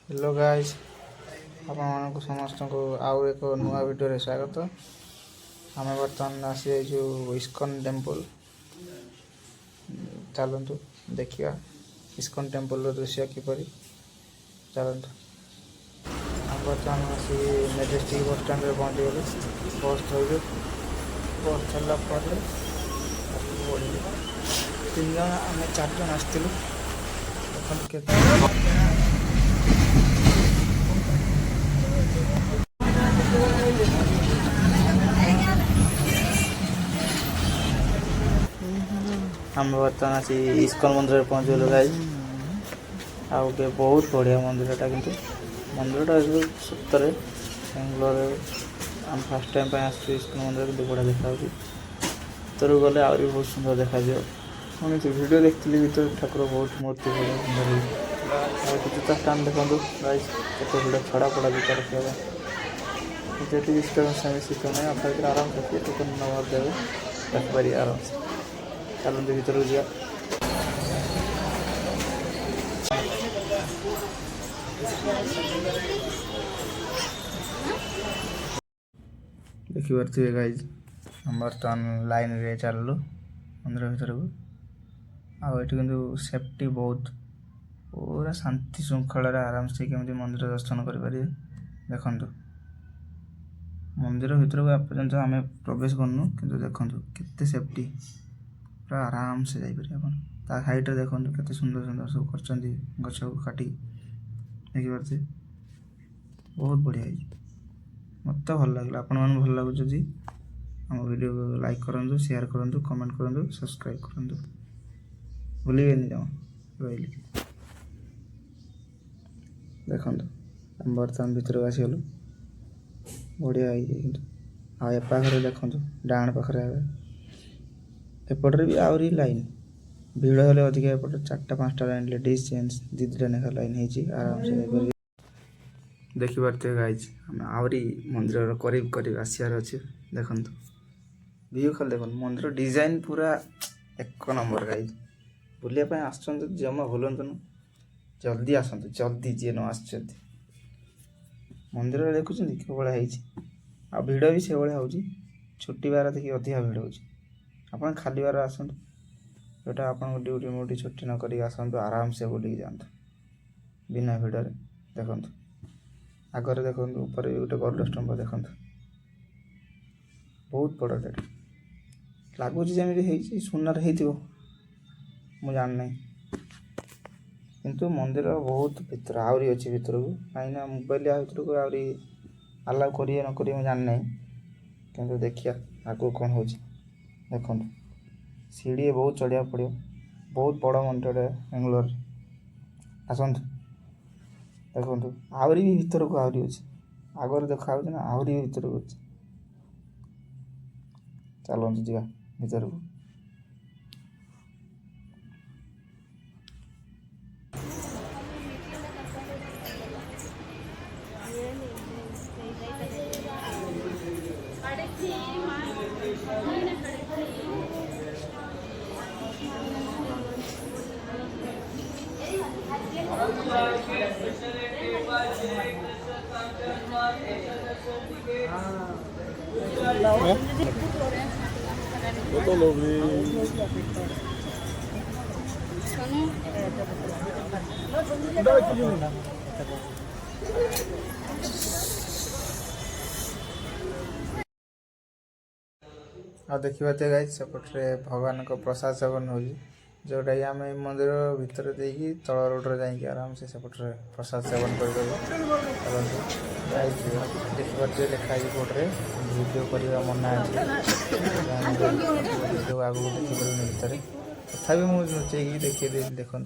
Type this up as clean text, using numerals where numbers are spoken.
Hello guys आपको समस्त को आउ एक नुआ वीडियो स्वागत। आम बर्तमान आसी इस्कन टेम्पल। चलतु देखा इस्कन टेम्पल दृश्य किपरि। चलतु आम बर्तमान आसी मेजेस्टिक बस स्टाण्ड पहुँची गले। बस धरु बस चलला तीन जन आम 4 जन आसलु। हम बर्तमान आसी इस्कन मंदिर पहुँचल गाई। आगे बहुत बढ़िया मंदिरटा कि मंदिरटा सतरे बेंगलोर आम फास्ट टाइम आसु इस्कन मंदिर कि बढ़िया देखा भर गले आहरी बहुत सुंदर देखा शुणी वीडियो देखी भर ठाकुर बहुत मूर्ति बढ़िया सुंदर जूता स्टाण्ड देखो गाई के भिड़ छड़ा पड़ा जूता रखा जी शीत नहीं आप आराम से टिकट नंबर देवे रखिपारि आराम से। चलते भर जा देखी पारे गाइज हम बर्तमान लाइन रे चलू मंदिर भर को। आठ कि सेफ्टी बहुत पूरा शांति श्रृंखला आराम से केमी मंदिर दर्शन करें। देखु मंदिर भर को आपर्यंत आम प्रवेश करनु कि देखु केते सेफ्टी पूरा आराम से जापर। हाइट देखो केते सुंदर सुंदर सब कर गछ को काटी देखिपे बहुत बढ़िया मत भल लगे। आपण मैंने भल लगुच आम वीडियो को लाइक करूँ, शेयर करूँ, कमेंट करूँ, सब्सक्राइब करूँ, भूलिए जमा रही। देखो आम बर्तमान भर आसीगलु बढ़िया आपाखे देखो डाण पाखे एपटे भी आहरी लाइन भिड़ हेले अधिक एपटे 4-5टा लाइन लेडीज जेन्ट्स 2-2टा लेखा लाइन है आराम से देखी पारे गाइज। आम आहरी मंदिर करीब करीब आसार अच्छे देखु व्यू खाली देखो मंदिर डिजाइन पूरा एक नंबर गाइज। बुलापी आस जमा भूलतु जल्दी आसतु जल्दी जी न आस मंदिर देखुं कि भाई भिड़ भी से भाया हो छुट्टी बार देखिए अधिका भिड़ हो खाली बार आसतु जोटा आप ड्यूटी म्यूटी छुट्टी न करी आसतु आराम से बुलिक जातु बिना भिड़ देखु। आगे देखो ऊपर गोटे गरुड़ स्तंभ देखु बहुत बड़ा लगुच जमी सुनार हो जान किंतु मंदिर बहुत भीतर आहरी अच्छी भीतर को कहीं मोबाइल भर को आहरी आलाउ करिए न करिए जान ना कि देखिया आगू कौन हो देखो सीढ़ी बहुत चढ़िया पड़ो बहुत बड़ मंदिर बेंगलोर आसतु देखु आहरी भी भीतर को आहरी अच्छे आगे देखा ना आहरी भी भीतर को अच्छे। चलते जा भीतर को आ देखिए गाइज सेपटे भगवान को प्रसाद सेवन हो जोटा आम मंदिर भितर देकी तल रोड्रे जाकि आराम से सेपटे प्रसाद सेवन कर देखिए लिखाई बोर्ड्रे वीडियो करवा मना वीडियो आगे देखिए भितर तथा मुझे देखिए देखु